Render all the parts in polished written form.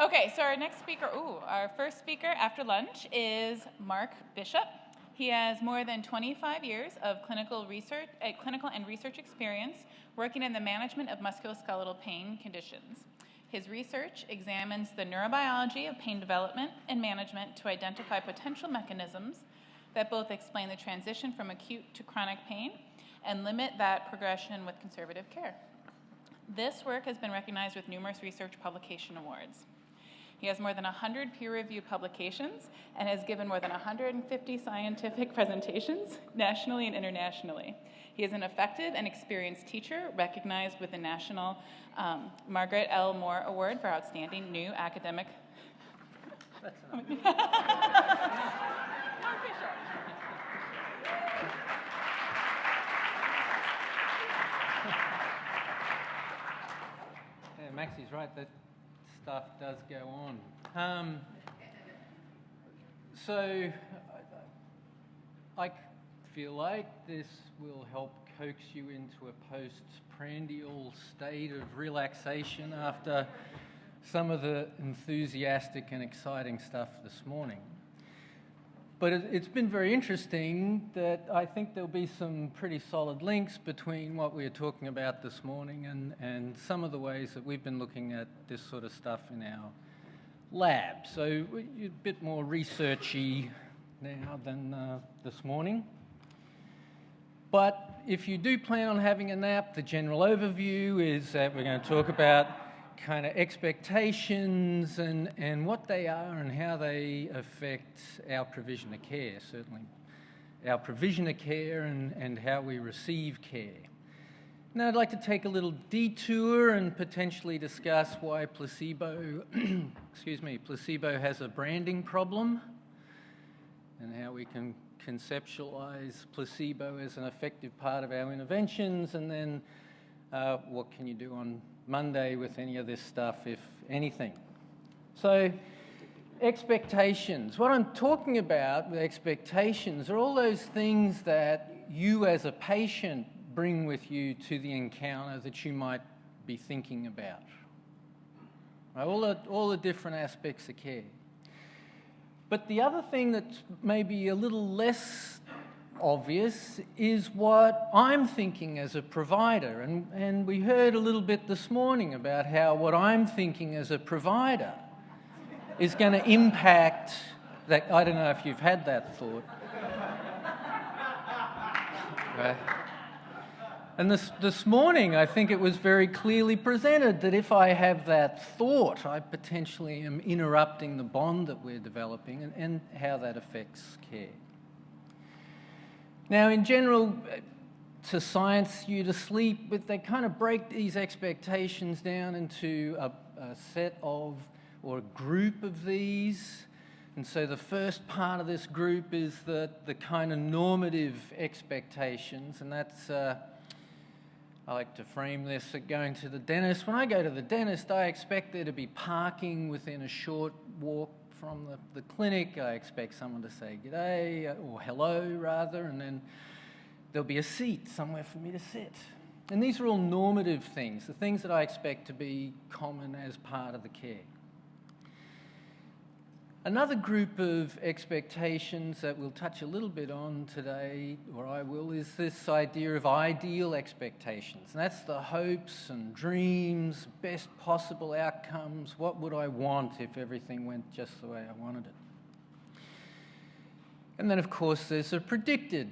Okay, so our first speaker after lunch is Mark Bishop. He has more than 25 years of clinical and research experience working in the management of musculoskeletal pain conditions. His research examines the neurobiology of pain development and management to identify potential mechanisms that both explain the transition from acute to chronic pain and limit that progression with conservative care. This work has been recognized with numerous research publication awards. He has more than 100 peer-reviewed publications and has given more than 150 scientific presentations nationally and internationally. He is an effective and experienced teacher recognized with the National Margaret L. Moore Award for Outstanding New Academic. Maxie's right, that stuff does go on. So I feel like this will help coax you into a postprandial state of relaxation after some of the enthusiastic and exciting stuff this morning. But it's been very interesting that I think there'll be some pretty solid links between what we were talking about this morning and some of the ways that we've been looking at this sort of stuff in our lab. So a bit more researchy now than this morning. But if you do plan on having a nap, the general overview is that we're going to talk about kind of expectations and what they are and how they affect our provision of care, certainly our provision of care and how we receive care. Now I'd like to take a little detour and potentially discuss why placebo has a branding problem and how we can conceptualize placebo as an effective part of our interventions, and then what can you do on Monday with any of this stuff, if anything. So, expectations. What I'm talking about with expectations are all those things that you as a patient bring with you to the encounter that you might be thinking about. Right? All the different aspects of care. But the other thing that's maybe a little less obvious is what I'm thinking as a provider. And we heard a little bit this morning about how what I'm thinking as a provider is going to impact that. I don't know if you've had that thought. Right. And this morning, I think it was very clearly presented that if I have that thought, I potentially am interrupting the bond that we're developing and how that affects care. Now, in general, to science you to sleep, but they kind of break these expectations down into a set of, or a group of these. And so the first part of this group is the kind of normative expectations, and that's, I like to frame this at going to the dentist. When I go to the dentist, I expect there to be parking within a short walk from the clinic. I expect someone to say g'day, or hello rather, and then there'll be a seat somewhere for me to sit. And these are all normative things, the things that I expect to be common as part of the care. Another group of expectations that we'll touch a little bit on today, or I will, is this idea of ideal expectations. And that's the hopes and dreams, best possible outcomes. What would I want if everything went just the way I wanted it? And then, of course, there's the predicted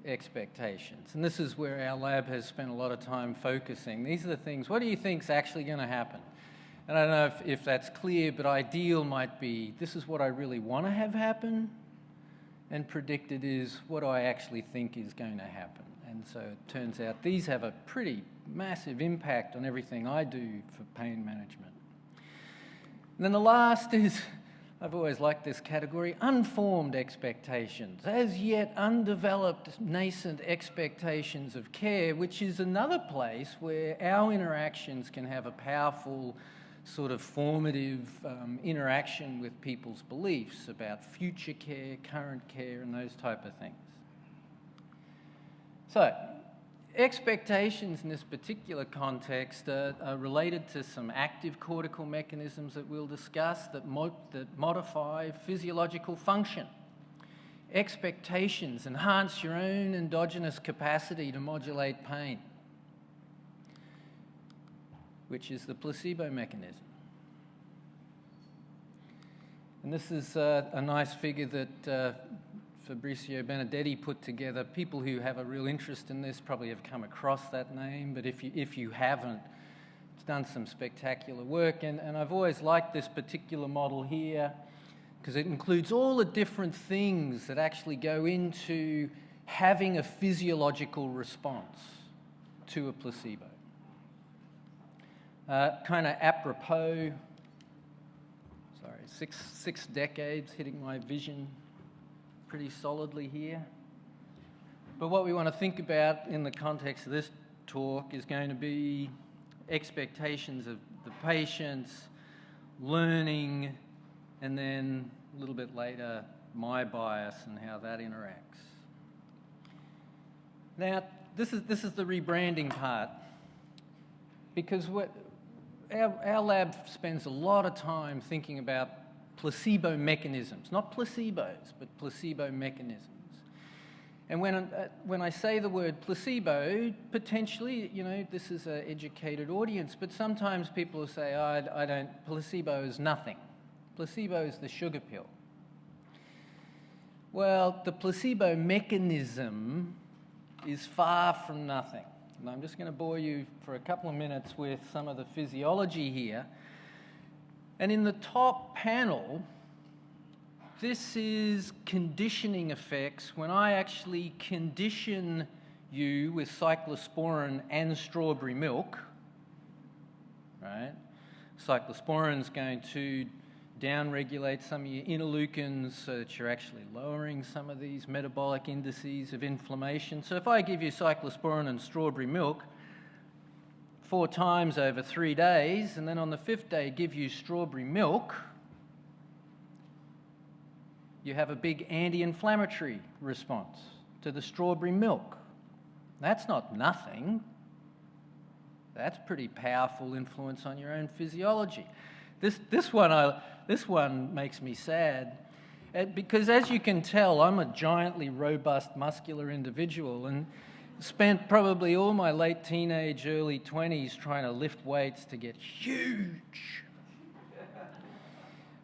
expectations. And this is where our lab has spent a lot of time focusing. These are the things, what do you think is actually going to happen? And I don't know if that's clear, but ideal might be, this is what I really want to have happen, and predicted is what I actually think is going to happen. And so it turns out these have a pretty massive impact on everything I do for pain management. And then the last is, I've always liked this category, unformed expectations, as yet undeveloped nascent expectations of care, which is another place where our interactions can have a powerful sort of formative interaction with people's beliefs about future care, current care, and those type of things. So, expectations in this particular context are related to some active cortical mechanisms that we'll discuss that modify physiological function. Expectations enhance your own endogenous capacity to modulate pain, which is the placebo mechanism. And this is a nice figure that Fabrizio Benedetti put together. People who have a real interest in this probably have come across that name, but if you haven't, it's done some spectacular work. And I've always liked this particular model here because it includes all the different things that actually go into having a physiological response to a placebo. Kind of apropos, sorry, six decades hitting my vision pretty solidly here. But what we want to think about in the context of this talk is going to be expectations of the patients, learning, and then a little bit later, my bias and how that interacts. Now, this is the rebranding part, because our lab spends a lot of time thinking about placebo mechanisms, not placebos, but placebo mechanisms. And when I say the word placebo, potentially, you know, this is an educated audience, but sometimes people will say, oh, placebo is nothing. Placebo is the sugar pill. Well, the placebo mechanism is far from nothing. And I'm just going to bore you for a couple of minutes with some of the physiology here. And in the top panel, this is conditioning effects when I actually condition you with cyclosporin and strawberry milk, right? Cyclosporin's going to downregulate some of your interleukins so that you're actually lowering some of these metabolic indices of inflammation. So if I give you cyclosporin and strawberry milk 4 times over 3 days, and then on the 5th day give you strawberry milk, you have a big anti-inflammatory response to the strawberry milk. That's not nothing. That's pretty powerful influence on your own physiology. This one makes me sad, because as you can tell, I'm a giantly robust muscular individual and spent probably all my late teenage, early 20s trying to lift weights to get huge.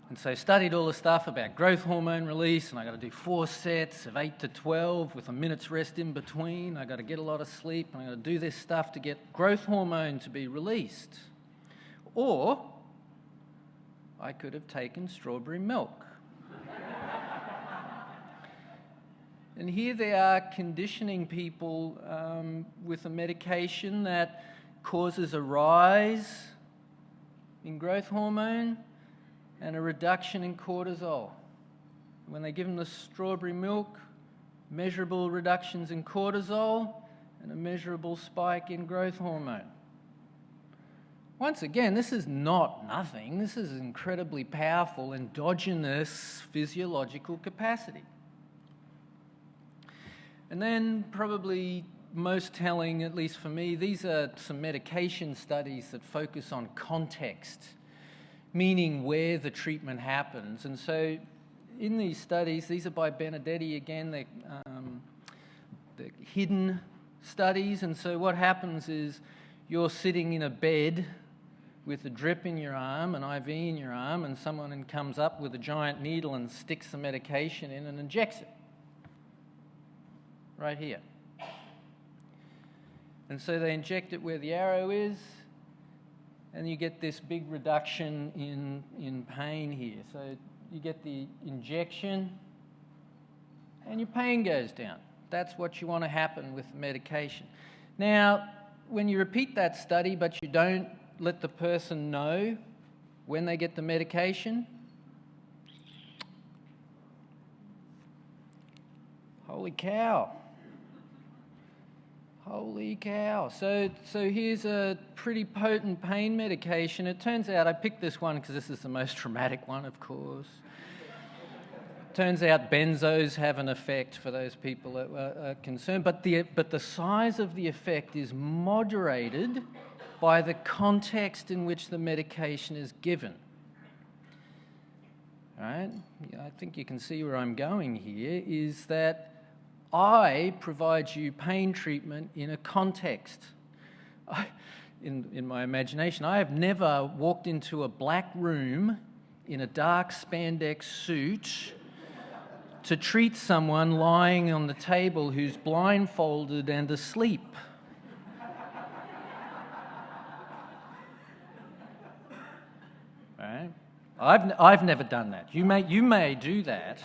And so I studied all the stuff about growth hormone release, and I got to do 4 sets of 8 to 12 with a minute's rest in between. I got to get a lot of sleep, and I got to do this stuff to get growth hormone to be released. Or I could have taken strawberry milk. And here they are conditioning people with a medication that causes a rise in growth hormone and a reduction in cortisol. When they give them the strawberry milk, measurable reductions in cortisol and a measurable spike in growth hormone. Once again, this is not nothing. This is incredibly powerful endogenous physiological capacity. And then probably most telling, at least for me, these are some medication studies that focus on context, meaning where the treatment happens. And so in these studies, these are by Benedetti again, they're hidden studies. And so what happens is you're sitting in a bed with a drip in your arm, an IV in your arm, and someone comes up with a giant needle and sticks the medication in and injects it. Right here. And so they inject it where the arrow is, and you get this big reduction in pain here. So you get the injection, and your pain goes down. That's what you want to happen with the medication. Now, when you repeat that study, but you don't let the person know when they get the medication, holy cow. Holy cow. So here's a pretty potent pain medication. It turns out I picked this one because this is the most dramatic one, of course. Turns out benzos have an effect for those people that are concerned, but the size of the effect is moderated by the context in which the medication is given. All right? I think you can see where I'm going here, is that I provide you pain treatment in a context. In my imagination, I have never walked into a black room in a dark spandex suit to treat someone lying on the table who's blindfolded and asleep. Right? I've never done that. You may do that,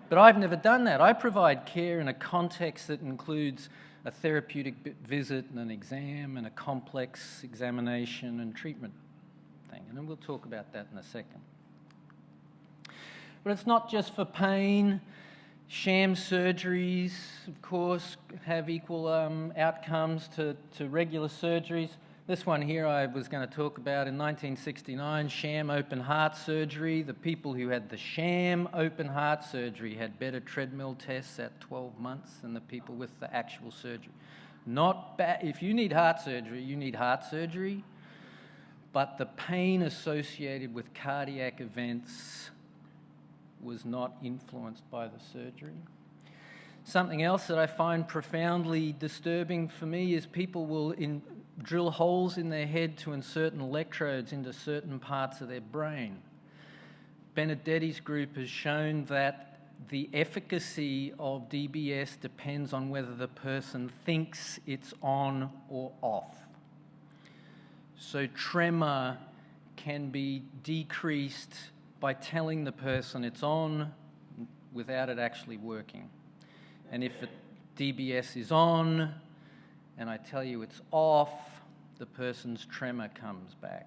but I've never done that. I provide care in a context that includes a therapeutic visit and an exam and a complex examination and treatment thing, and then we'll talk about that in a second. But it's not just for pain. Sham surgeries, of course, have equal outcomes to regular surgeries. This one here I was going to talk about in 1969, sham open heart surgery. The people who had the sham open heart surgery had better treadmill tests at 12 months than the people with the actual surgery. Not bad. If you need heart surgery, you need heart surgery. But the pain associated with cardiac events was not influenced by the surgery. Something else that I find profoundly disturbing for me is people will drill holes in their head to insert electrodes into certain parts of their brain. Benedetti's group has shown that the efficacy of DBS depends on whether the person thinks it's on or off. So tremor can be decreased by telling the person it's on without it actually working. And if DBS is on and I tell you it's off, the person's tremor comes back.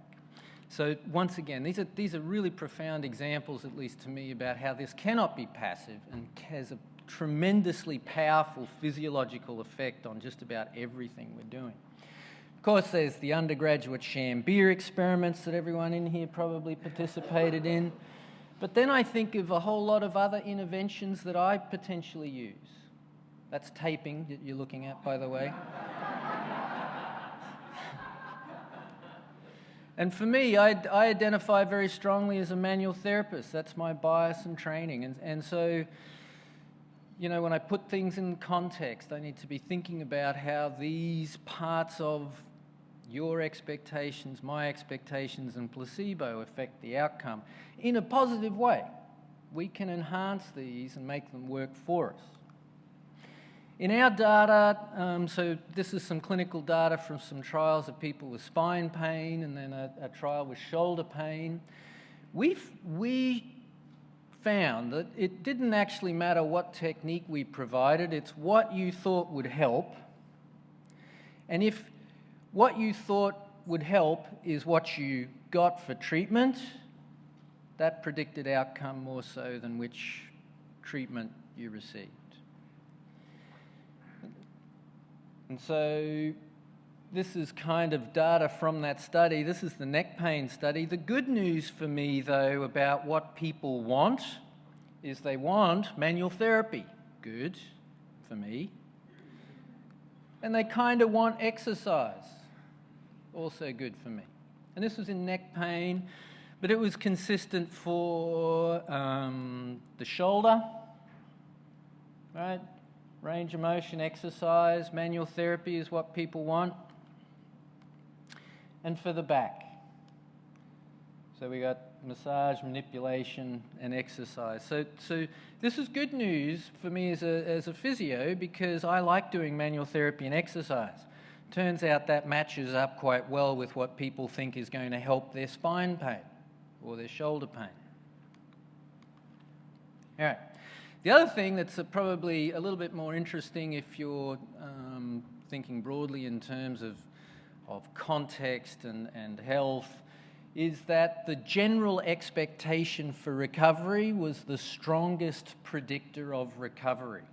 So once again, these are really profound examples, at least to me, about how this cannot be passive and has a tremendously powerful physiological effect on just about everything we're doing. Of course, there's the undergraduate sham beer experiments that everyone in here probably participated in. But then I think of a whole lot of other interventions that I potentially use. That's taping that you're looking at, by the way. And for me, I identify very strongly as a manual therapist. That's my bias and training. And so, you know, when I put things in context, I need to be thinking about how these parts of your expectations, my expectations, and placebo affect the outcome in a positive way. We can enhance these and make them work for us. In our data, so this is some clinical data from some trials of people with spine pain and then a trial with shoulder pain. We found that it didn't actually matter what technique we provided, it's what you thought would help. And if what you thought would help is what you got for treatment, that predicted outcome more so than which treatment you received. And so this is kind of data from that study. This is the neck pain study. The good news for me, though, about what people want is they want manual therapy. Good for me. And they kind of want exercise. Also good for me. And this was in neck pain, but it was consistent for the shoulder, right? Range of motion, exercise, manual therapy is what people want. And for the back. So we got massage, manipulation, and exercise. So this is good news for me as a physio because I like doing manual therapy and exercise. Turns out that matches up quite well with what people think is going to help their spine pain or their shoulder pain. All right. The other thing that's probably a little bit more interesting if you're thinking broadly in terms of context and health is that the general expectation for recovery was the strongest predictor of recovery.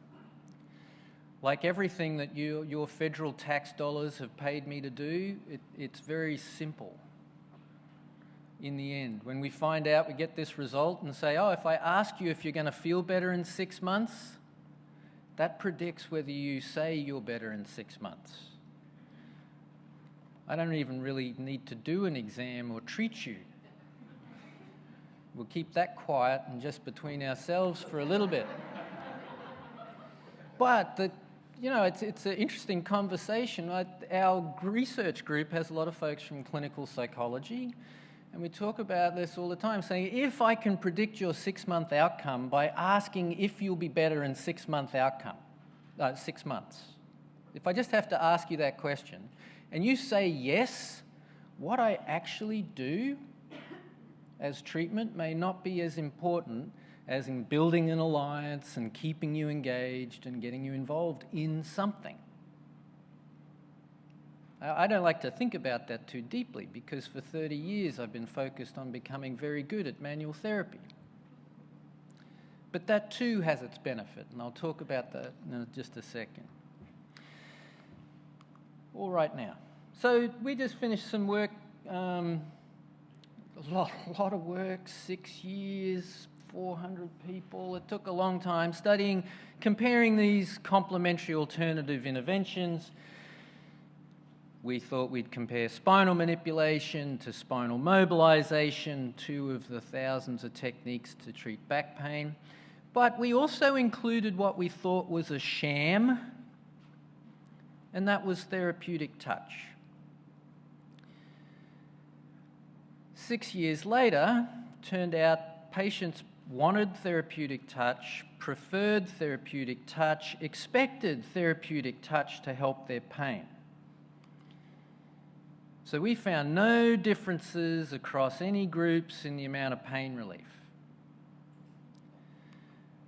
Like everything that your federal tax dollars have paid me to do, it's very simple. in the end. When we find out, we get this result and say, oh, if I ask you if you're going to feel better in 6 months, that predicts whether you say you're better in 6 months. I don't even really need to do an exam or treat you. We'll keep that quiet and just between ourselves for a little bit. But it's an interesting conversation. Our research group has a lot of folks from clinical psychology, and we talk about this all the time, saying if I can predict your 6-month outcome by asking if you'll be better in 6 months, if I just have to ask you that question, and you say yes, what I actually do as treatment may not be as important as in building an alliance and keeping you engaged and getting you involved in something. I don't like to think about that too deeply because for 30 years I've been focused on becoming very good at manual therapy. But that too has its benefit, and I'll talk about that in just a second. All right now. So we just finished some work, a lot of work, 6 years, 400 people. It took a long time studying, comparing these complementary alternative interventions. We thought we'd compare spinal manipulation to spinal mobilization, 2 of the thousands of techniques to treat back pain. But we also included what we thought was a sham, and that was therapeutic touch. 6 years later, turned out patients wanted therapeutic touch, preferred therapeutic touch, expected therapeutic touch to help their pain. So we found no differences across any groups in the amount of pain relief.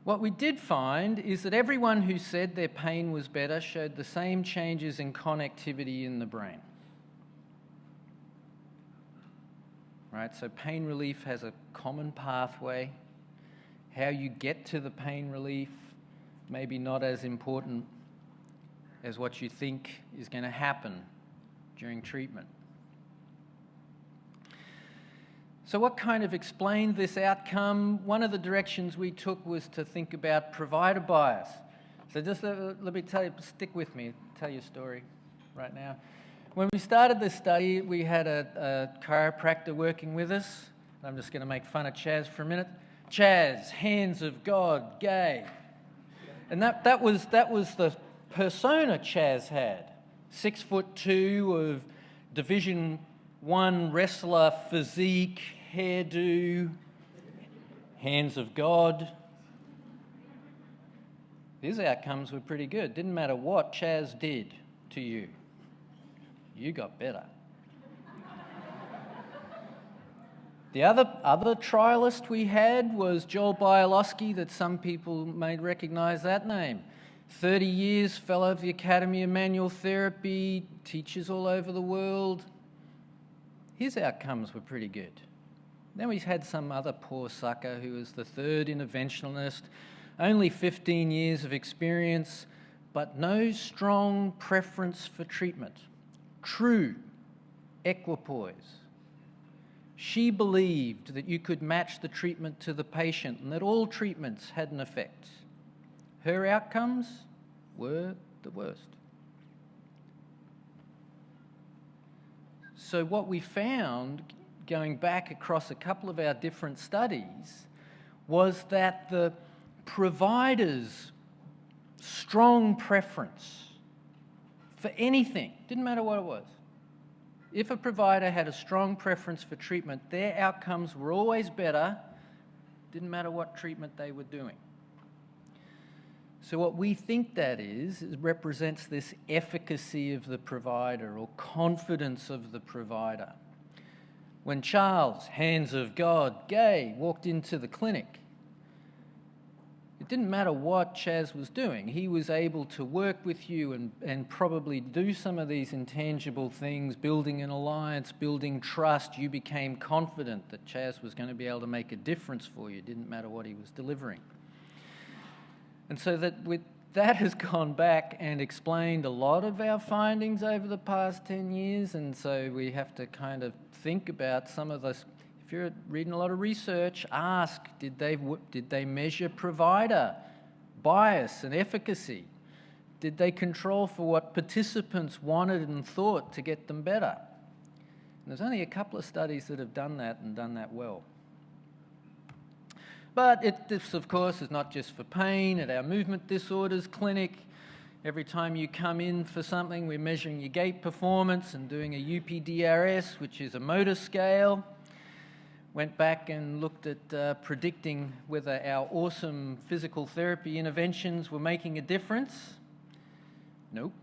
What we did find is that everyone who said their pain was better showed the same changes in connectivity in the brain. Right, so pain relief has a common pathway. How you get to the pain relief may be not as important as what you think is going to happen during treatment. So what kind of explained this outcome? One of the directions we took was to think about provider bias. So just let me tell you, stick with me, tell you a story right now. When we started this study, we had a chiropractor working with us. I'm just going to make fun of Chaz for a minute. Chaz, hands of God, gay. And that was the persona Chaz had. 6'2" of Division I wrestler physique, hairdo, hands of God. His outcomes were pretty good. Didn't matter what Chaz did to you. You got better. The other trialist we had was Joel Bialosky, that some people may recognise that name. 30 years, fellow of the Academy of Manual Therapy, teaches all over the world. His outcomes were pretty good. Then we had some other poor sucker who was the third interventionalist, only 15 years of experience, but no strong preference for treatment. True equipoise. She believed that you could match the treatment to the patient and that all treatments had an effect. Her outcomes were the worst. So what we found, going back across a couple of our different studies, was that the provider's strong preference for anything, didn't matter what it was. If a provider had a strong preference for treatment, their outcomes were always better, didn't matter what treatment they were doing. So what we think that is represents this efficacy of the provider or confidence of the provider. When Charles, hands of God, gay, walked into the clinic, it didn't matter what Chaz was doing. He was able to work with you and probably do some of these intangible things, building an alliance, building trust. You became confident that Chaz was going to be able to make a difference for you. It didn't matter what he was delivering. And so that has gone back and explained a lot of our findings over the past 10 years. And so we have to kind of think about some of this. if you're reading a lot of research, ask, did they measure provider bias and efficacy? Did they control for what participants wanted and thought to get them better? And there's only a couple of studies that have done that and done that well. But this, of course, is not just for pain. At our movement disorders clinic, every time you come in for something, we're measuring your gait performance and doing a UPDRS, which is a motor scale. Went back and looked at predicting whether our awesome physical therapy interventions were making a difference. Nope.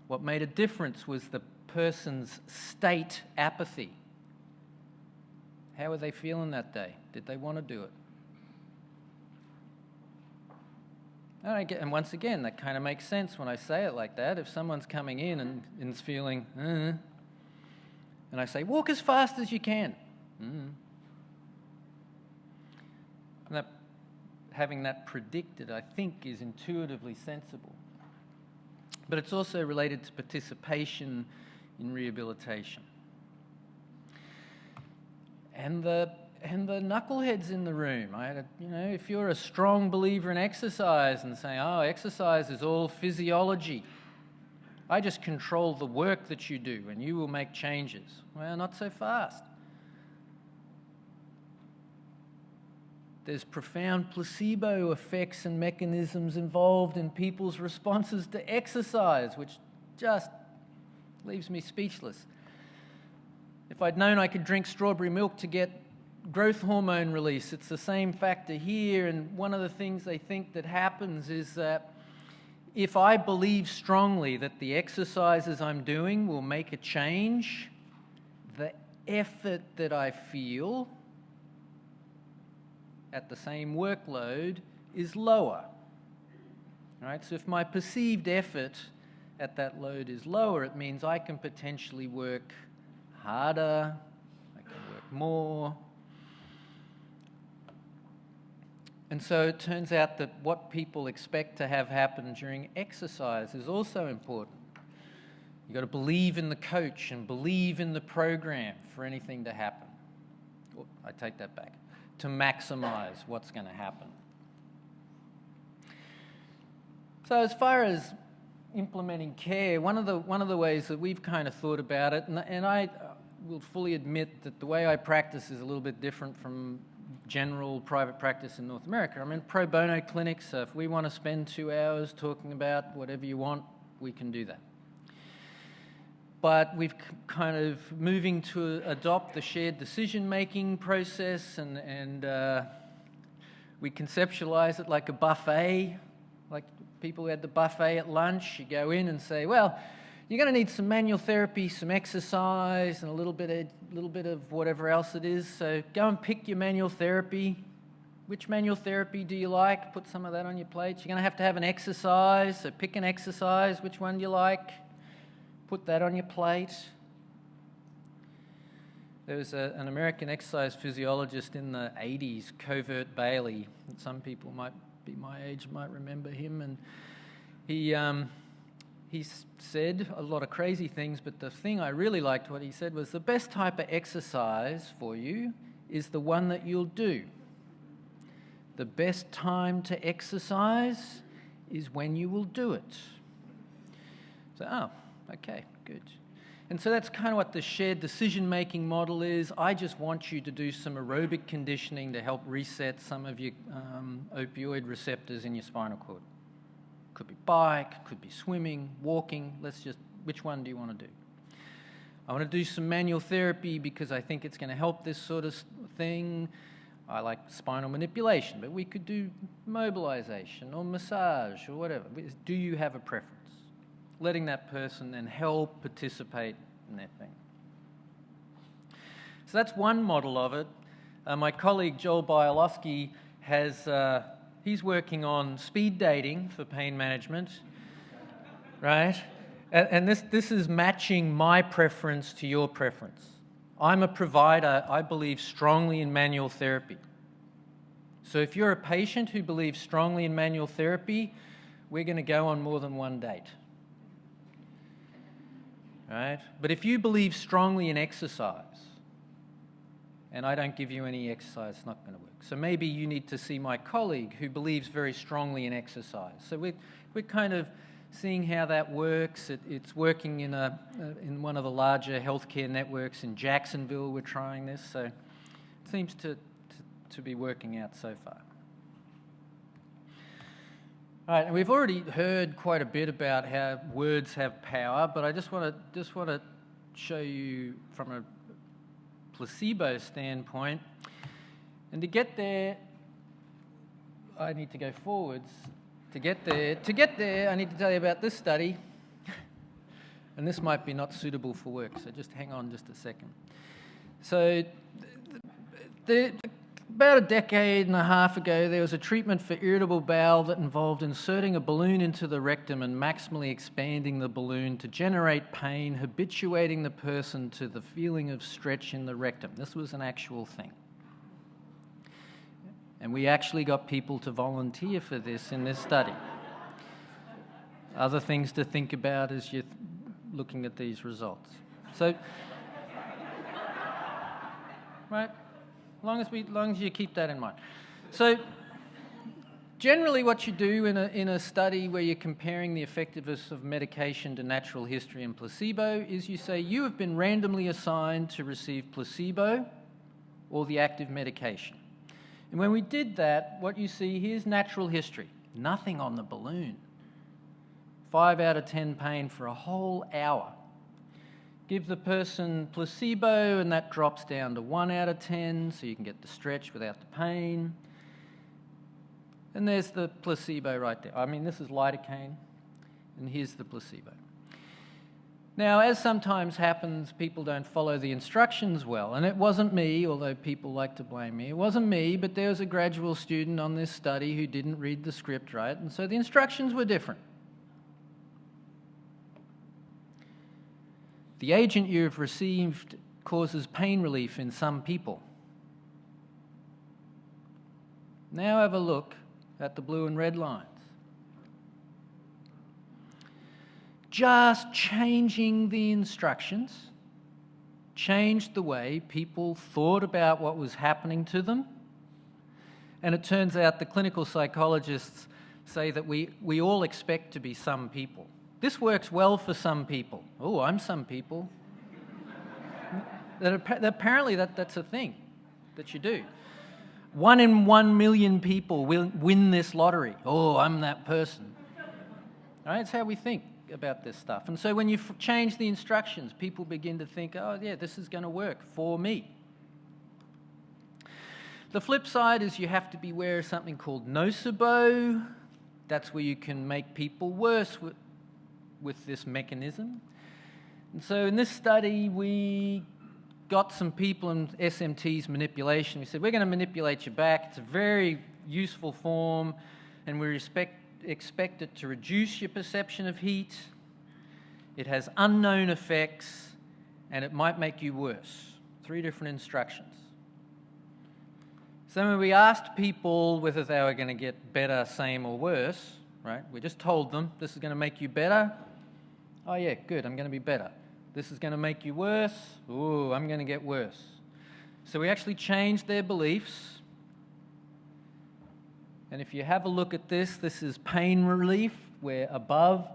What made a difference was the person's state apathy. How were they feeling that day? Did they want to do it? And once again, that kind of makes sense when I say it like that. If someone's coming in and is feeling, and I say, walk as fast as you can. And having that predicted, I think, is intuitively sensible. But it's also related to participation in rehabilitation. And the knuckleheads in the room. If you're a strong believer in exercise and saying, oh, exercise is all physiology, I just control the work that you do and you will make changes. Well, not so fast. There's profound placebo effects and mechanisms involved in people's responses to exercise, which just leaves me speechless. If I'd known I could drink strawberry milk to get growth hormone release, it's the same factor here. And one of the things they think that happens is that if I believe strongly that the exercises I'm doing will make a change, the effort that I feel at the same workload is lower. All right? So if my perceived effort at that load is lower, it means I can potentially work harder, I can work more. And so it turns out that what people expect to have happen during exercise is also important. You've got to believe in the coach and believe in the program for anything to happen. Oh, I take that back. To maximize what's going to happen. So as far as implementing care, one of the ways that we've kind of thought about it, and I will fully admit that the way I practice is a little bit different from general private practice in North America. I'm in pro bono clinics, so if we want to spend 2 hours talking about whatever you want, we can do that. But we've kind of moving to adopt the shared decision-making process, and we conceptualize it like a buffet, like people who had the buffet at lunch. You go in and say, well, you're going to need some manual therapy, some exercise, and a little bit of whatever else it is. So go and pick your manual therapy. Which manual therapy do you like? Put some of that on your plate. You're going to have an exercise, so pick an exercise. Which one do you like? Put that on your plate. There was an American exercise physiologist in the 80s, Covert Bailey. Some people might be my age, might remember him. And he said a lot of crazy things, but the thing I really liked what he said was the best type of exercise for you is the one that you'll do. The best time to exercise is when you will do it. So, okay, good. And so that's kind of what the shared decision-making model is. I just want you to do some aerobic conditioning to help reset some of your opioid receptors in your spinal cord. Could be bike, could be swimming, walking. Which one do you want to do? I want to do some manual therapy because I think it's going to help this sort of thing. I like spinal manipulation, but we could do mobilization or massage or whatever. Do you have a preference? Letting that person then help participate in their thing. So that's one model of it. My colleague Joel Bialosky he's working on speed dating for pain management, right? And this is matching my preference to your preference. I'm a provider. I believe strongly in manual therapy. So if you're a patient who believes strongly in manual therapy, we're going to go on more than one date. Right? But if you believe strongly in exercise, and I don't give you any exercise, it's not going to work. So maybe you need to see my colleague who believes very strongly in exercise. So we're kind of seeing how that works. It's working in one of the larger healthcare networks in Jacksonville. We're trying this, so it seems to be working out so far. All right, and we've already heard quite a bit about how words have power, but I just want to show you from a placebo standpoint. And to get there, I need to go forwards. To get there, I need to tell you about this study. And this might be not suitable for work, so just hang on just a second. So about a decade and a half ago, there was a treatment for irritable bowel that involved inserting a balloon into the rectum and maximally expanding the balloon to generate pain, habituating the person to the feeling of stretch in the rectum. This was an actual thing. And we actually got people to volunteer for this in this study. Other things to think about as you're looking at these results. So, right? As long as you keep that in mind. So generally what you do in a study where you're comparing the effectiveness of medication to natural history and placebo is you say you have been randomly assigned to receive placebo or the active medication. And when we did that, what you see, here's natural history. Nothing on the balloon. 5 out of 10 pain for a whole hour. Give the person placebo and that drops down to 1 out of 10, so you can get the stretch without the pain. And there's the placebo right there. I mean, this is lidocaine, and here's the placebo. Now, as sometimes happens, people don't follow the instructions well, and it wasn't me, although people like to blame me. It wasn't me, but there was a graduate student on this study who didn't read the script right, and so the instructions were different. The agent you have received causes pain relief in some people. Now have a look at the blue and red lines. Just changing the instructions changed the way people thought about what was happening to them. And it turns out the clinical psychologists say that we all expect to be some people. This works well for some people. Oh, I'm some people. Apparently that's a thing that you do. 1 in 1 million people will win this lottery. Oh, I'm that person. All right, it's how we think about this stuff. And so when you change the instructions, people begin to think, oh yeah, this is going to work for me. The flip side is you have to beware of something called nocebo. That's where you can make people worse with this mechanism. And so in this study, we got some people in SMT's manipulation. We said, we're going to manipulate your back. It's a very useful form, and we expect it to reduce your perception of heat. It has unknown effects, and it might make you worse. 3 different instructions. So when we asked people whether they were going to get better, same, or worse, right, we just told them, this is going to make you better. Oh yeah, good, I'm going to be better. This is going to make you worse. Ooh, I'm going to get worse. So we actually changed their beliefs. And if you have a look at this, this is pain relief, where above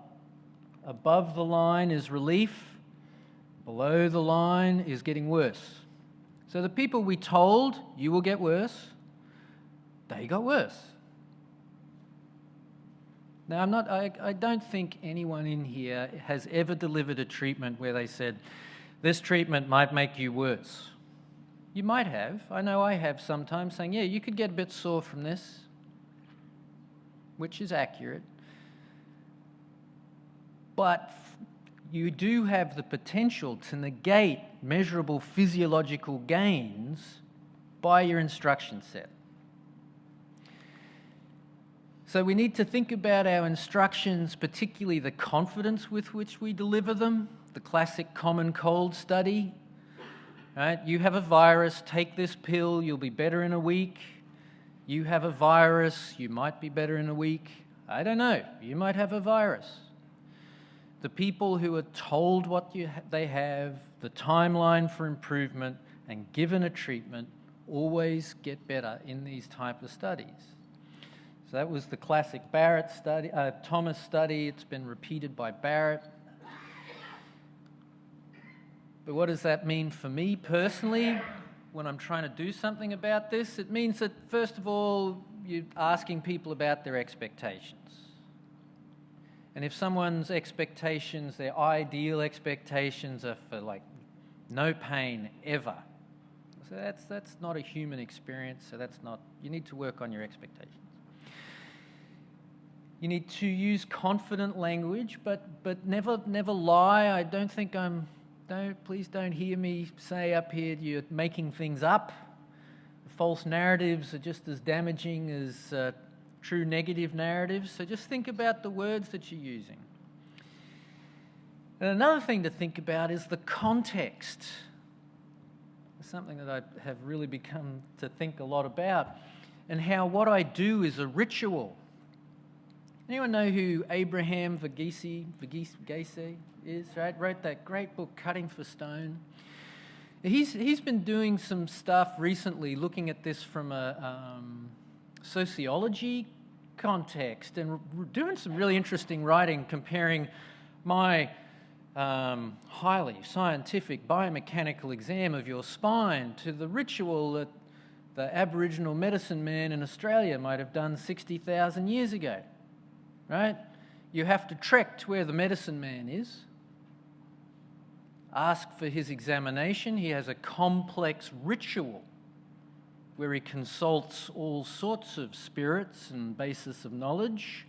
the line is relief, below the line is getting worse. So the people we told, you will get worse, they got worse. Now, I don't think anyone in here has ever delivered a treatment where they said, this treatment might make you worse. You might have. I know I have sometimes, saying, yeah, you could get a bit sore from this, which is accurate. But you do have the potential to negate measurable physiological gains by your instruction set. So we need to think about our instructions, particularly the confidence with which we deliver them. The classic common cold study, right? You have a virus, take this pill, you'll be better in a week. You have a virus, you might be better in a week. I don't know, you might have a virus. The people who are told what they have, the timeline for improvement, and given a treatment always get better in these type of studies. So that was the classic Barrett study, Thomas study. It's been repeated by Barrett. But what does that mean for me personally when I'm trying to do something about this? It means that, first of all, you're asking people about their expectations. And if someone's expectations, their ideal expectations are for like no pain ever, so that's not a human experience, so that's not, you need to work on your expectations. You need to use confident language, but never lie. Please don't hear me say up here you're making things up. False narratives are just as damaging as true negative narratives, so just think about the words that you're using. And another thing to think about is the context. It's something that I have really become to think a lot about, and how what I do is a ritual. Anyone know who Abraham Verghese is, right? Wrote that great book, Cutting for Stone. He's been doing some stuff recently looking at this from a sociology context and doing some really interesting writing comparing my highly scientific biomechanical exam of your spine to the ritual that the Aboriginal medicine man in Australia might have done 60,000 years ago, right? You have to trek to where the medicine man is, ask for his examination. He has a complex ritual where he consults all sorts of spirits and basis of knowledge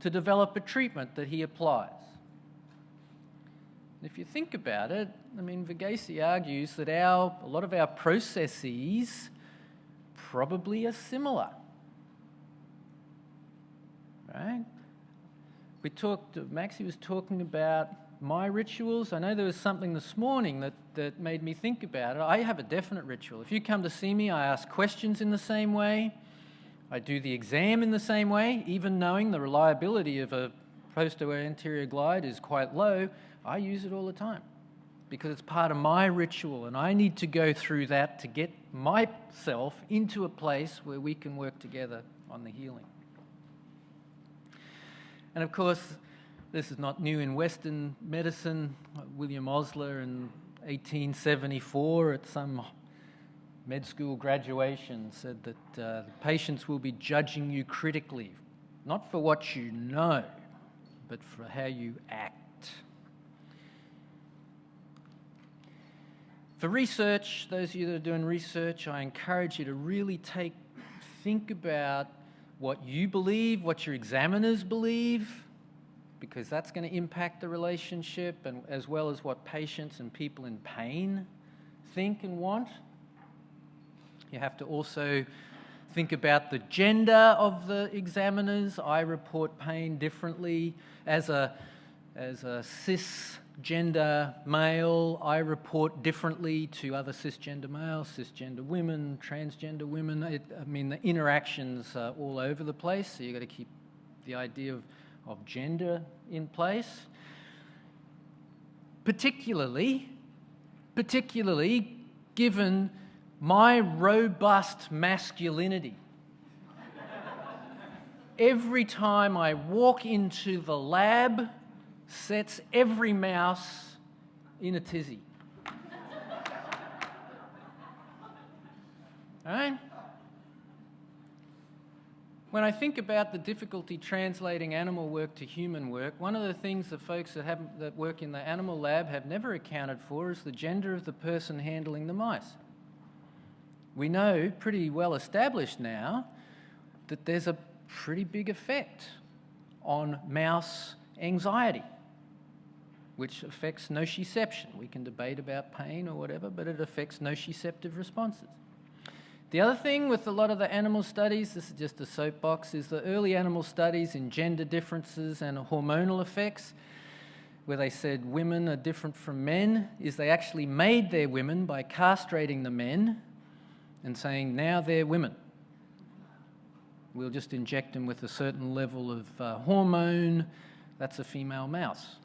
to develop a treatment that he applies. If you think about it, I mean, Verghese argues that a lot of our processes probably are similar, right? Maxie was talking about my rituals. I know there was something this morning that made me think about it. I have a definite ritual. If you come to see me, I ask questions in the same way. I do the exam in the same way, even knowing the reliability of a posto-anterior glide is quite low. I use it all the time because it's part of my ritual, and I need to go through that to get myself into a place where we can work together on the healing. And of course, this is not new in Western medicine. William Osler in 1874 at some med school graduation said that patients will be judging you critically, not for what you know, but for how you act. For research, those of you that are doing research, I encourage you to really think about what you believe, what your examiners believe, because that's going to impact the relationship, and as well as what patients and people in pain think and want. You have to also think about the gender of the examiners. I report pain differently. As a cisgender male, I report differently to other cisgender males, cisgender women, transgender women. The interactions are all over the place, so you've got to keep the idea of gender in place. Particularly given my robust masculinity. Every time I walk into the lab, sets every mouse in a tizzy. All right? When I think about the difficulty translating animal work to human work, one of the things the folks that work in the animal lab have never accounted for is the gender of the person handling the mice. We know pretty well established now that there's a pretty big effect on mouse anxiety, which affects nociception. We can debate about pain or whatever, but it affects nociceptive responses. The other thing with a lot of the animal studies, this is just a soapbox, is the early animal studies in gender differences and hormonal effects, where they said women are different from men, is they actually made their women by castrating the men and saying, now they're women. We'll just inject them with a certain level of hormone. That's a female mouse.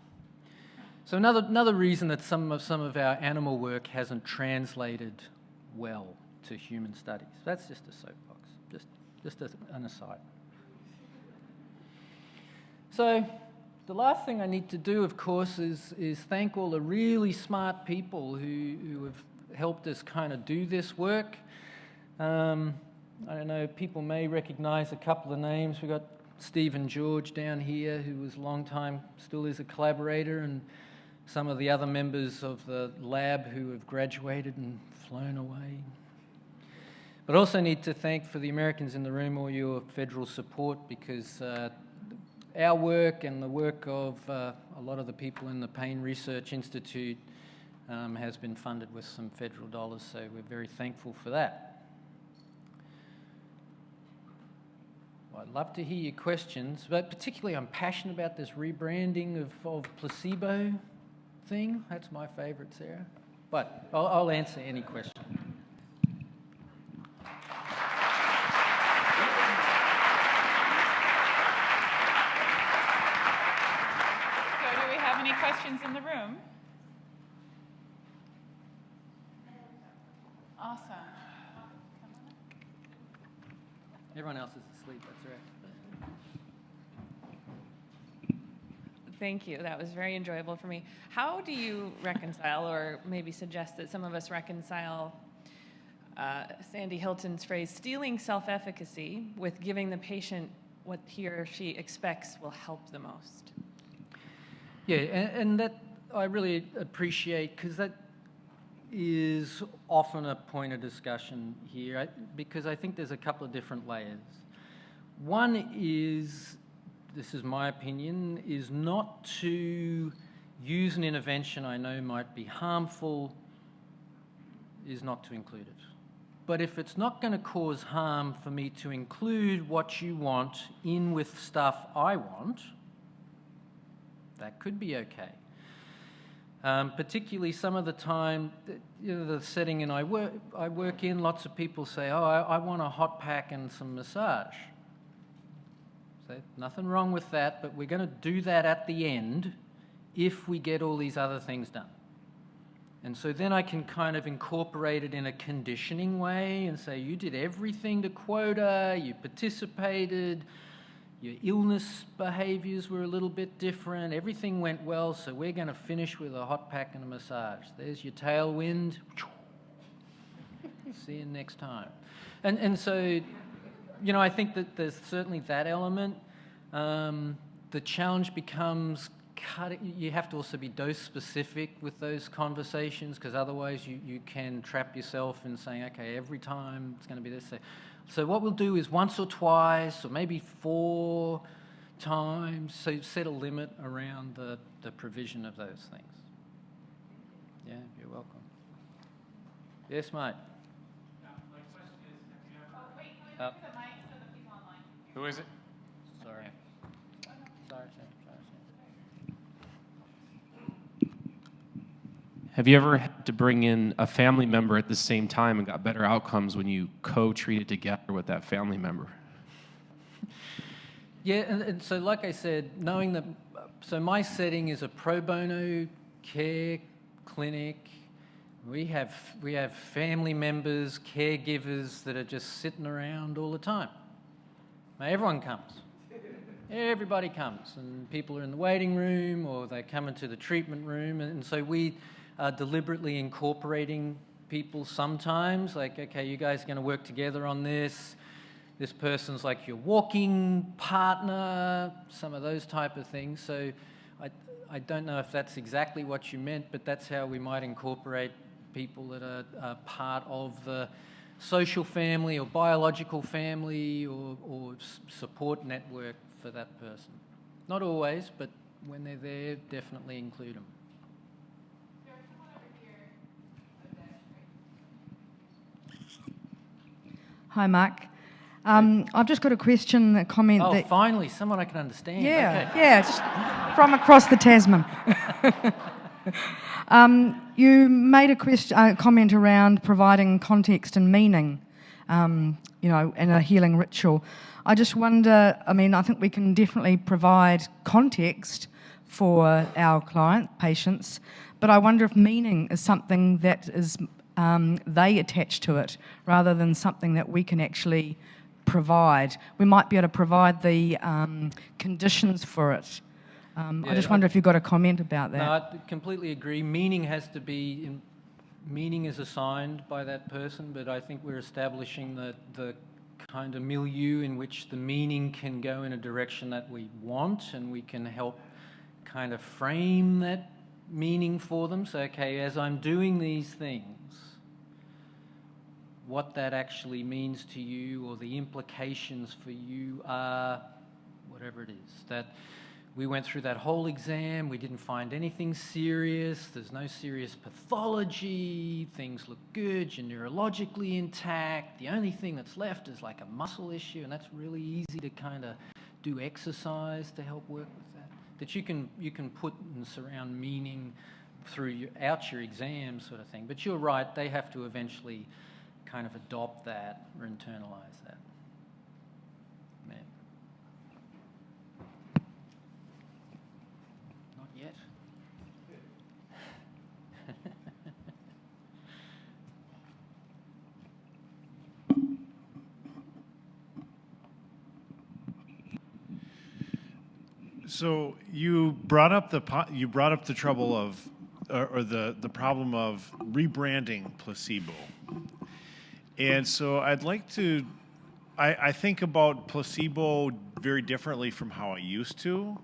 So another reason that some of our animal work hasn't translated well to human studies. That's just a soapbox, just as an aside. So the last thing I need to do, of course, is thank all the really smart people who have helped us kind of do this work. I don't know, people may recognize a couple of names. We've got Stephen George down here, who was a long time, still is a collaborator, and some of the other members of the lab who have graduated and flown away. But also need to thank, for the Americans in the room, all your federal support, because our work and the work of a lot of the people in the Pain Research Institute has been funded with some federal dollars, so we're very thankful for that. I'd love to hear your questions, but particularly I'm passionate about this rebranding of placebo thing. That's my favourite, Sarah. But I'll answer any question. So do we have any questions in the room? Awesome. Everyone else is asleep, that's right. Thank you. That was very enjoyable for me. How do you reconcile, or maybe suggest that some of us reconcile, Sandy Hilton's phrase, stealing self-efficacy with giving the patient what he or she expects will help the most? Yeah, and that I really appreciate, because that is often a point of discussion here, because I think there's a couple of different layers. One is, this is my opinion, is not to use an intervention I know might be harmful, is not to include it. But if it's not going to cause harm for me to include what you want in with stuff I want, that could be okay. Particularly some of the time, the setting I work in, lots of people say, oh, I want a hot pack and some massage. So nothing wrong with that, but we're going to do that at the end if we get all these other things done. And so then I can kind of incorporate it in a conditioning way and say, you did everything to quota, you participated, your illness behaviours were a little bit different, everything went well, so we're going to finish with a hot pack and a massage. There's your tailwind. See you next time. And so, you know, I think that there's certainly that element. The challenge becomes you have to also be dose specific with those conversations, because otherwise you can trap yourself in saying, okay, every time it's going to be this. So what we'll do is once or twice, or maybe 4 times, so set a limit around the provision of those things. Yeah, you're welcome. Yes, mate. My question is, have you ever... Wait, the mic so the people online. Who is it? Sorry. Sorry, Sam. Have you ever had to bring in a family member at the same time and got better outcomes when you co-treated together with that family member? Yeah, and so like I said, knowing that, so my setting is a pro bono care clinic. We have family members, caregivers that are just sitting around all the time. Now, everyone comes. Everybody comes, and people are in the waiting room or they come into the treatment room, and so we are deliberately incorporating people sometimes, like, okay, you guys are going to work together on this. This person's like your walking partner, some of those type of things. So I don't know if that's exactly what you meant, but that's how we might incorporate people that are part of the social family or biological family or support network for that person. Not always, but when they're there, definitely include them. Hi, Mark. I've just got a question, a comment. Oh, that, finally, someone I can understand. Yeah, okay. yeah, just from across the Tasman. You made a comment around providing context and meaning, in a healing ritual. I just wonder, I think we can definitely provide context for our patients, but I wonder if meaning is something that is they attach to it rather than something that we can actually provide. We might be able to provide the conditions for it. I just wonder if you've got a comment about that. No, I completely agree. Meaning has to be, meaning is assigned by that person, but I think we're establishing the kind of milieu in which the meaning can go in a direction that we want, and we can help kind of frame that meaning for them. So, okay, as I'm doing these things, what that actually means to you, or the implications for you are, whatever it is. That we went through that whole exam, we didn't find anything serious, there's no serious pathology, things look good, you're neurologically intact, the only thing that's left is like a muscle issue, and that's really easy to kind of do exercise to help work with that. That you can put and surround meaning throughout your exam sort of thing. But you're right, they have to eventually kind of adopt that or internalize that. Man. Not yet. So you brought up the trouble of, or the problem of rebranding placebo, and so I'd like to. I think about placebo very differently from how I used to,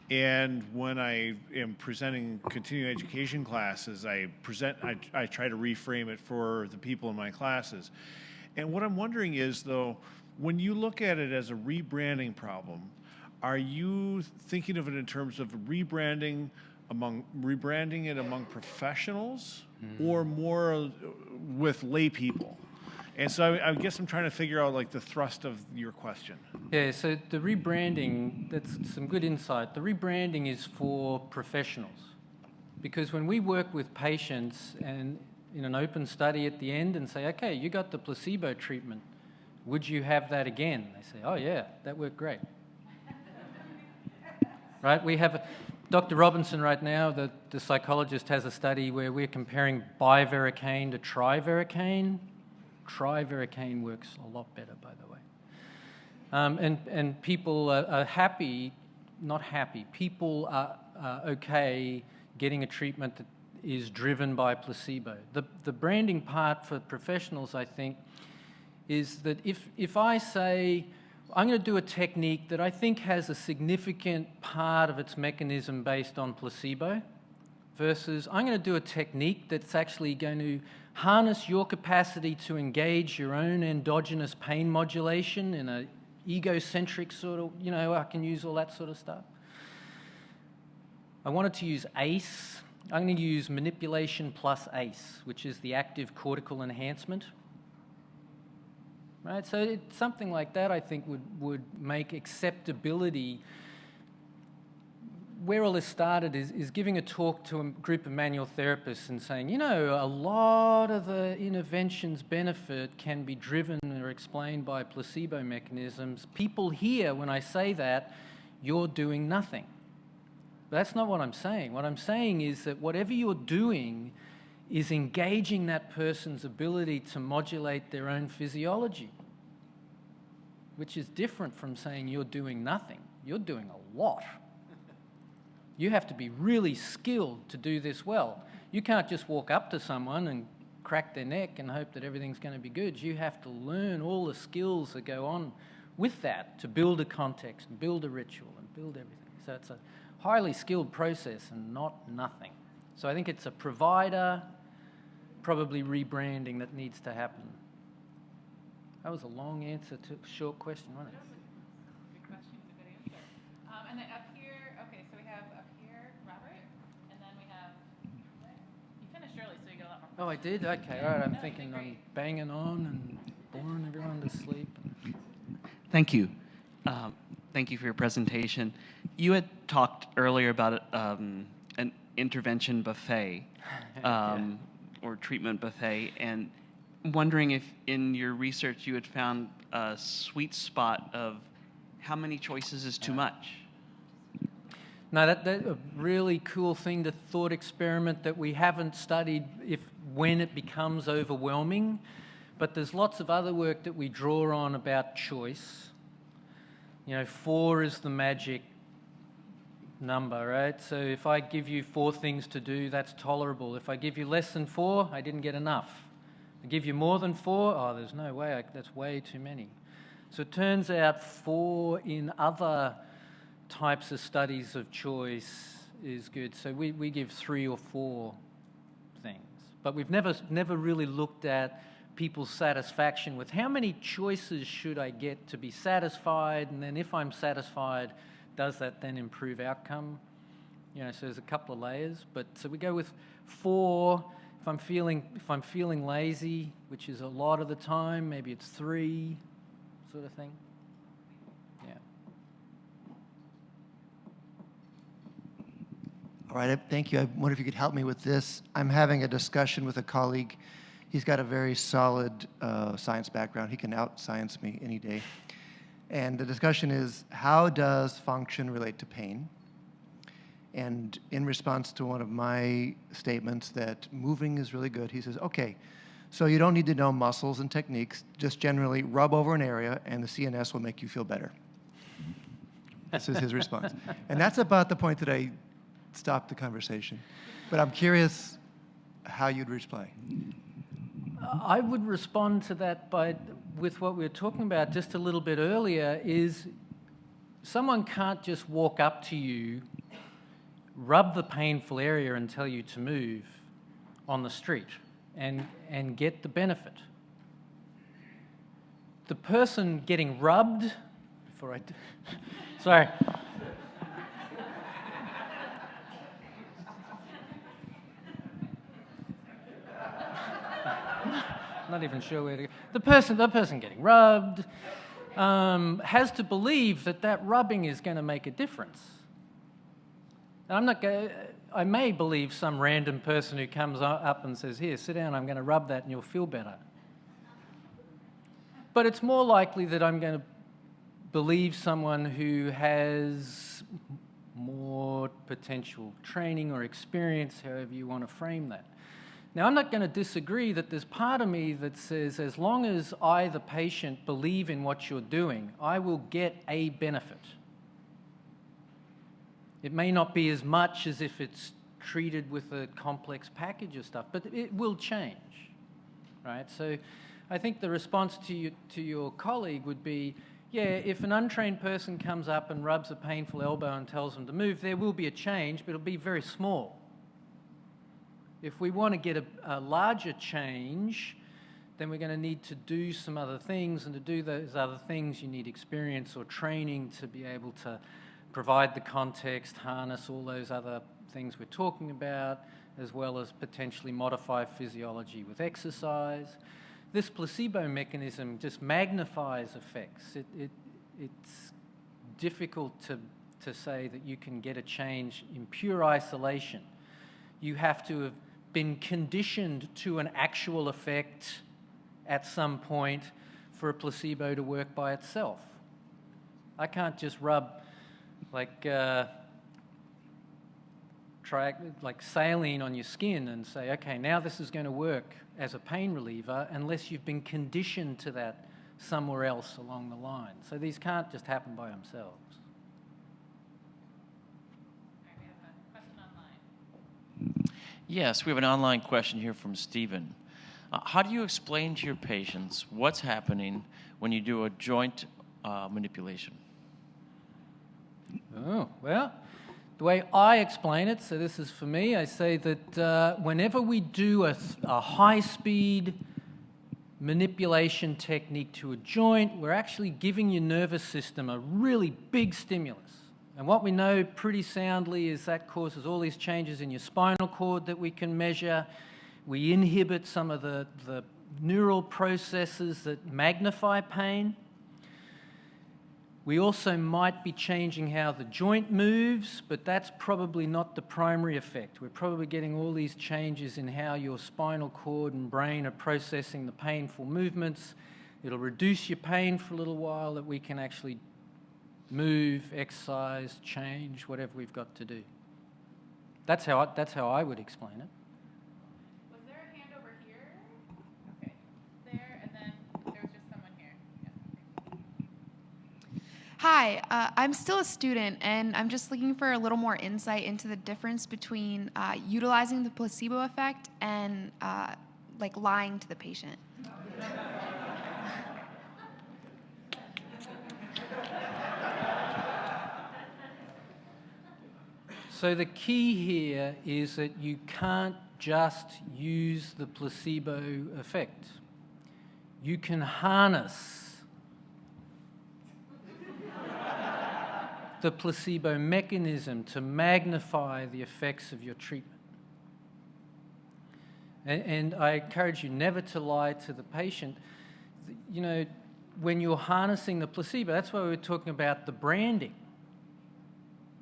and when I am presenting continuing education classes, I try to reframe it for the people in my classes, and what I'm wondering is, though, when you look at it as a rebranding problem, are you thinking of it in terms of rebranding it among professionals, or more with lay people? And so I guess I'm trying to figure out like the thrust of your question. Yeah, so the rebranding, that's some good insight. The rebranding is for professionals, because when we work with patients and in an open study at the end and say, okay, you got the placebo treatment, would you have that again? They say, oh yeah, that worked great. Right? We have Dr. Robinson right now, the psychologist, has a study where we're comparing bivericane to trivericane. Trivericane works a lot better, by the way. And people are happy, not happy. People are okay getting a treatment that is driven by placebo. The branding part for professionals, I think, is that if I say, I'm going to do a technique that I think has a significant part of its mechanism based on placebo, versus I'm going to do a technique that's actually going to harness your capacity to engage your own endogenous pain modulation in an egocentric sort of, I can use all that sort of stuff. I wanted to use ACE. I'm going to use manipulation plus ACE, which is the active cortical enhancement. Right, so it's something like that, I think, would make acceptability. Where all this started is giving a talk to a group of manual therapists and saying, a lot of the intervention's benefit can be driven or explained by placebo mechanisms. People hear when I say that, you're doing nothing. But that's not what I'm saying. What I'm saying is that whatever you're doing is engaging that person's ability to modulate their own physiology, which is different from saying you're doing nothing. You're doing a lot. You have to be really skilled to do this well. You can't just walk up to someone and crack their neck and hope that everything's going to be good. You have to learn all the skills that go on with that to build a context, and build a ritual, and build everything. So it's a highly skilled process and not nothing. So I think it's a provider, probably rebranding that needs to happen. That was a long answer to a short question, wasn't it? Good question, a good answer. And then up here, okay, so we have up here Robert, and then we have, you finished early, so you got a lot more. Oh, I did? Okay, all right. I'm thinking I'm banging on and boring everyone to sleep. Thank you. Thank you for your presentation. You had talked earlier about an intervention buffet or treatment buffet, and wondering if in your research you had found a sweet spot of how many choices is too much? No, that's a really cool thing, the thought experiment that we haven't studied when it becomes overwhelming, but there's lots of other work that we draw on about choice. 4 is the magic number, right? So if I give you 4 things to do, that's tolerable. If I give you less than 4, I didn't get enough. I give you more than 4, oh, there's no way, that's way too many. So it turns out 4 in other types of studies of choice is good. So we give 3 or 4 things. But we've never really looked at people's satisfaction with how many choices should I get to be satisfied, and then if I'm satisfied, does that then improve outcome? So there's a couple of layers. But so we go with 4. If I'm feeling lazy, which is a lot of the time, maybe it's 3, sort of thing. Yeah. All right, thank you. I wonder if you could help me with this. I'm having a discussion with a colleague. He's got a very solid science background. He can out-science me any day. And the discussion is, how does function relate to pain? And in response to one of my statements that moving is really good, he says, okay, so you don't need to know muscles and techniques, just generally rub over an area and the CNS will make you feel better. This is his response. And that's about the point that I stopped the conversation. But I'm curious how you'd reply. I would respond to that with what we were talking about just a little bit earlier, is someone can't just walk up to you, rub the painful area and tell you to move on the street and get the benefit. The person getting rubbed, sorry. Not even sure where to go. The person getting rubbed has to believe that rubbing is going to make a difference. And I may believe some random person who comes up and says, here, sit down, I'm going to rub that and you'll feel better. But it's more likely that I'm going to believe someone who has more potential training or experience, however you want to frame that. Now, I'm not going to disagree that there's part of me that says, as long as I, the patient, believe in what you're doing, I will get a benefit. It may not be as much as if it's treated with a complex package of stuff, but it will change, right? So I think the response to your colleague would be, yeah, if an untrained person comes up and rubs a painful elbow and tells them to move, there will be a change, but it'll be very small. If we want to get a larger change, then we're going to need to do some other things, and to do those other things, you need experience or training to be able to provide the context, harness all those other things we're talking about, as well as potentially modify physiology with exercise. This placebo mechanism just magnifies effects. It's difficult to say that you can get a change in pure isolation. You have to have been conditioned to an actual effect at some point for a placebo to work by itself. I can't just rub like saline on your skin and say, okay, now this is going to work as a pain reliever, unless you've been conditioned to that somewhere else along the line. So these can't just happen by themselves. We have a question online. Yes, we have an online question here from Stephen. How do you explain to your patients what's happening when you do a joint manipulation? Oh, well, the way I explain it, so this is for me, I say that whenever we do a high-speed manipulation technique to a joint, we're actually giving your nervous system a really big stimulus. And what we know pretty soundly is that causes all these changes in your spinal cord that we can measure. We inhibit some of the neural processes that magnify pain. We also might be changing how the joint moves, but that's probably not the primary effect. We're probably getting all these changes in how your spinal cord and brain are processing the painful movements. It'll reduce your pain for a little while that we can actually move, exercise, change, whatever we've got to do. That's how I would explain it. Was there a hand over here? Okay, there, and then there was just someone here. Yeah. Hi, I'm still a student, and I'm just looking for a little more insight into the difference between utilizing the placebo effect and like lying to the patient. So the key here is that you can't just use the placebo effect. You can harness the placebo mechanism to magnify the effects of your treatment. And I encourage you never to lie to the patient. You know, when you're harnessing the placebo, that's why we were talking about the branding.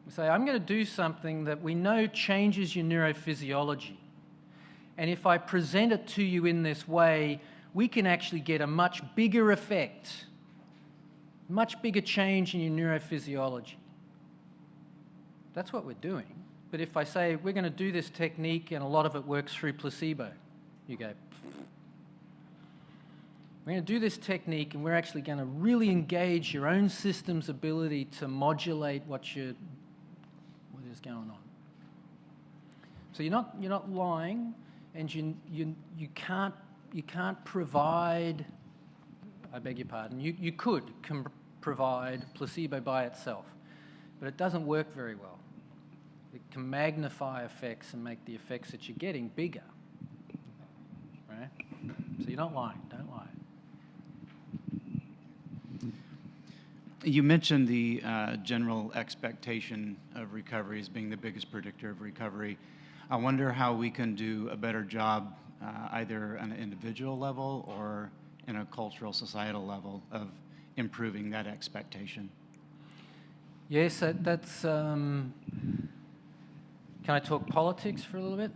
We say, I'm going to do something that we know changes your neurophysiology. And if I present it to you in this way, we can actually get a much bigger effect, much bigger change in your neurophysiology. That's what we're doing. But if I say, we're going to do this technique and a lot of it works through placebo, you go, we're going to do this technique and we're actually going to really engage your own system's ability to modulate what is going on. So you're not lying, and you can't provide, I beg your pardon, you could provide placebo by itself, but it doesn't work very well. It can magnify effects and make the effects that you're getting bigger, right? So you're not lying, don't lie. You mentioned the general expectation of recovery as being the biggest predictor of recovery. I wonder how we can do a better job, either on an individual level or in a cultural, societal level, of improving that expectation. Yes, that's... Can I talk politics for a little bit?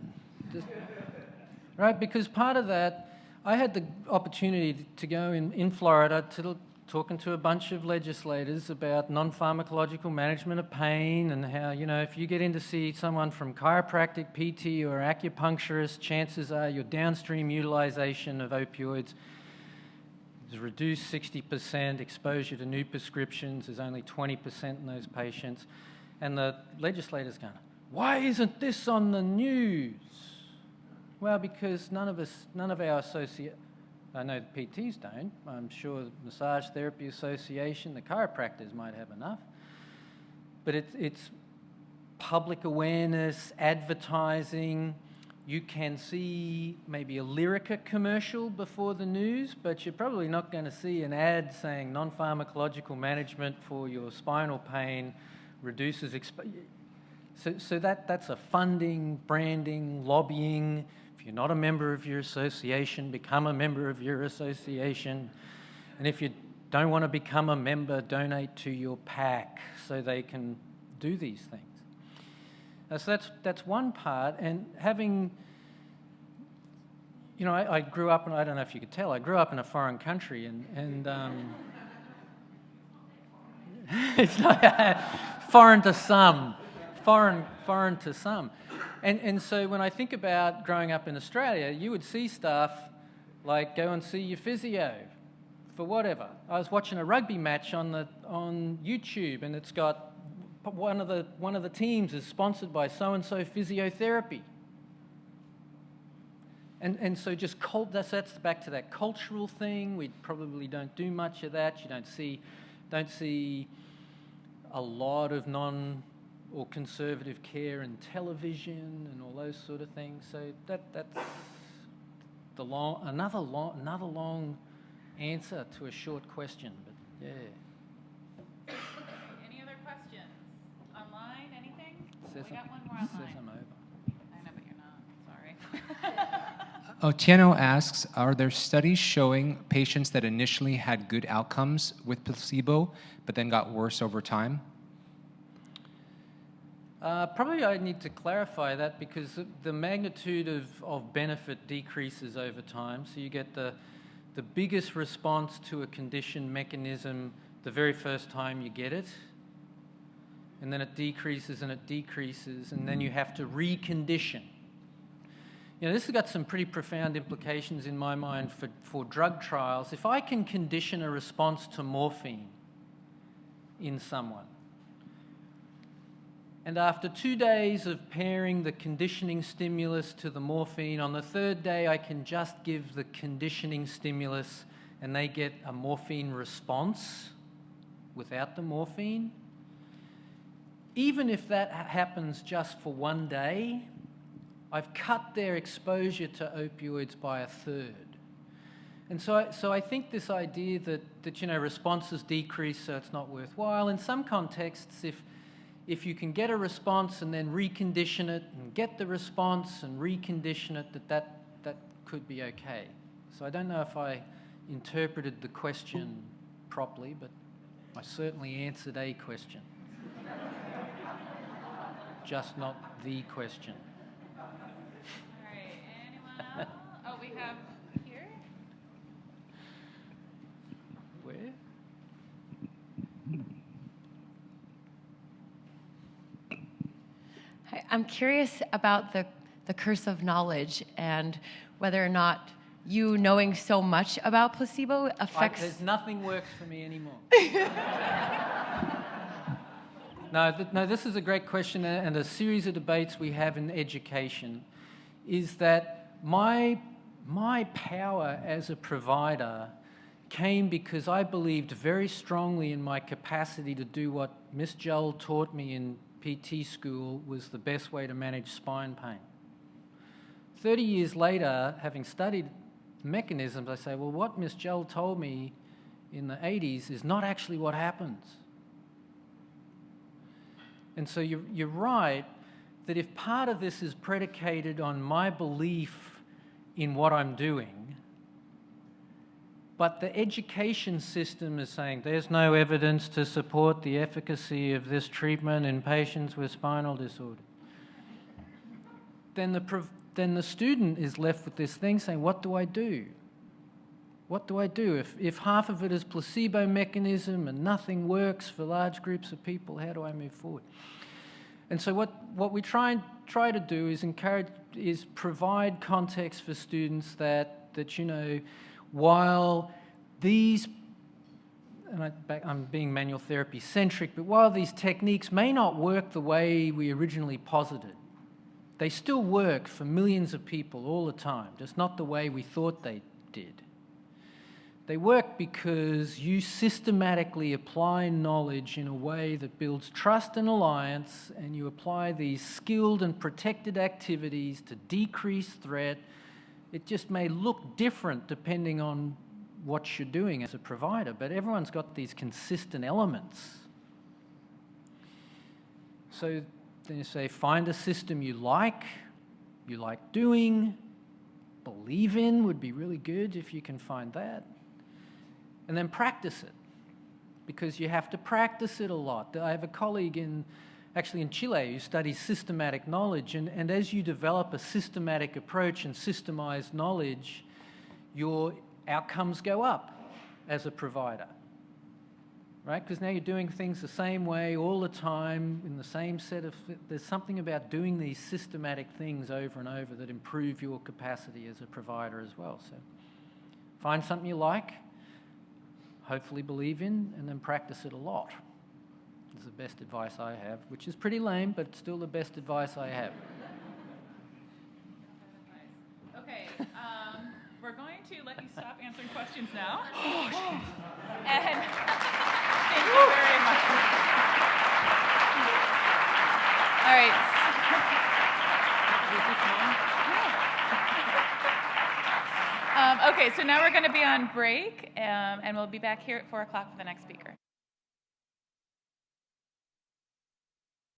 Right, because part of that, I had the opportunity to go in Florida to talking to a bunch of legislators about non-pharmacological management of pain and how, you know, if you get in to see someone from chiropractic, PT or acupuncturist, chances are your downstream utilization of opioids is reduced 60%, exposure to new prescriptions is only 20% in those patients. And the legislators going, why isn't this on the news? Well, because none of our associates, I know the PTs don't, I'm sure the Massage Therapy Association, the chiropractors might have enough, but it's public awareness, advertising. You can see maybe a Lyrica commercial before the news, but you're probably not going to see an ad saying non-pharmacological management for your spinal pain reduces So that's a funding, branding, lobbying. If you're not a member of your association, become a member of your association. And if you don't want to become a member, donate to your PAC so they can do these things. So that's one part. And having, you know, I grew up, and I don't know if you could tell, I grew up in a foreign country, and it's not foreign to some. Foreign to some. And so when I think about growing up in Australia, you would see stuff like go and see your physio for whatever. I was watching a rugby match on YouTube, and it's got one of the teams is sponsored by so-and-so physiotherapy. And so just that's back to that cultural thing. We probably don't do much of that. You don't see a lot of or conservative care and television and all those sort of things. So that's another long answer to a short question. But yeah. Any other questions? Online, anything? We Says got one more online. I'm over. I know, but you're not. Sorry. Otieno asks, are there studies showing patients that initially had good outcomes with placebo but then got worse over time? Probably I need to clarify that because the magnitude of benefit decreases over time. So you get the biggest response to a condition mechanism the very first time you get it, and then it decreases and it decreases, and then you have to recondition. You know, this has got some pretty profound implications in my mind for drug trials. If I can condition a response to morphine in someone, and after 2 days of pairing the conditioning stimulus to the morphine, on the third day I can just give the conditioning stimulus and they get a morphine response without the morphine, even if that happens just for 1 day, I've cut their exposure to opioids by a third. And so I think this idea that you know, responses decrease, so it's not worthwhile. In some contexts, if you can get a response and then recondition it, and get the response and recondition it, that could be okay. So I don't know if I interpreted the question properly, but I certainly answered a question. Just not the question. All right, anyone else? Oh, we have here. Where? Hi, I'm curious about the curse of knowledge and whether or not you knowing so much about placebo affects... There's nothing works for me anymore. No, this is a great question, and a series of debates we have in education is that my power as a provider came because I believed very strongly in my capacity to do what Miss Joel taught me in PT school was the best way to manage spine pain. 30 years later, having studied mechanisms, I say, well, what Miss Joel told me in the 80s is not actually what happens. And so you're right that if part of this is predicated on my belief in what I'm doing, but the education system is saying there's no evidence to support the efficacy of this treatment in patients with spinal disorder, then the student is left with this thing saying, what do I do? What do I do? If half of it is placebo mechanism and nothing works for large groups of people, how do I move forward? And so what we try to do is provide context for students that you know, while these, and I'm being manual therapy centric, but while these techniques may not work the way we originally posited, they still work for millions of people all the time, just not the way we thought they did. They work because you systematically apply knowledge in a way that builds trust and alliance, and you apply these skilled and protected activities to decrease threat. It just may look different depending on what you're doing as a provider, but everyone's got these consistent elements. So then you say, find a system you like doing, believe in would be really good if you can find that. And then practice it, because you have to practice it a lot. I have a colleague in Chile who studies systematic knowledge, and as you develop a systematic approach and systemized knowledge, your outcomes go up as a provider, right? Because now you're doing things the same way all the time in the same set of... There's something about doing these systematic things over and over that improve your capacity as a provider as well. So find something you like, hopefully believe in, and then practice it a lot. Is the best advice I have, which is pretty lame, but it's still the best advice I have. Okay, we're going to let you stop answering questions now. And thank you very much. All right. Okay, so now we're going to be on break, and we'll be back here at 4 o'clock for the next speaker.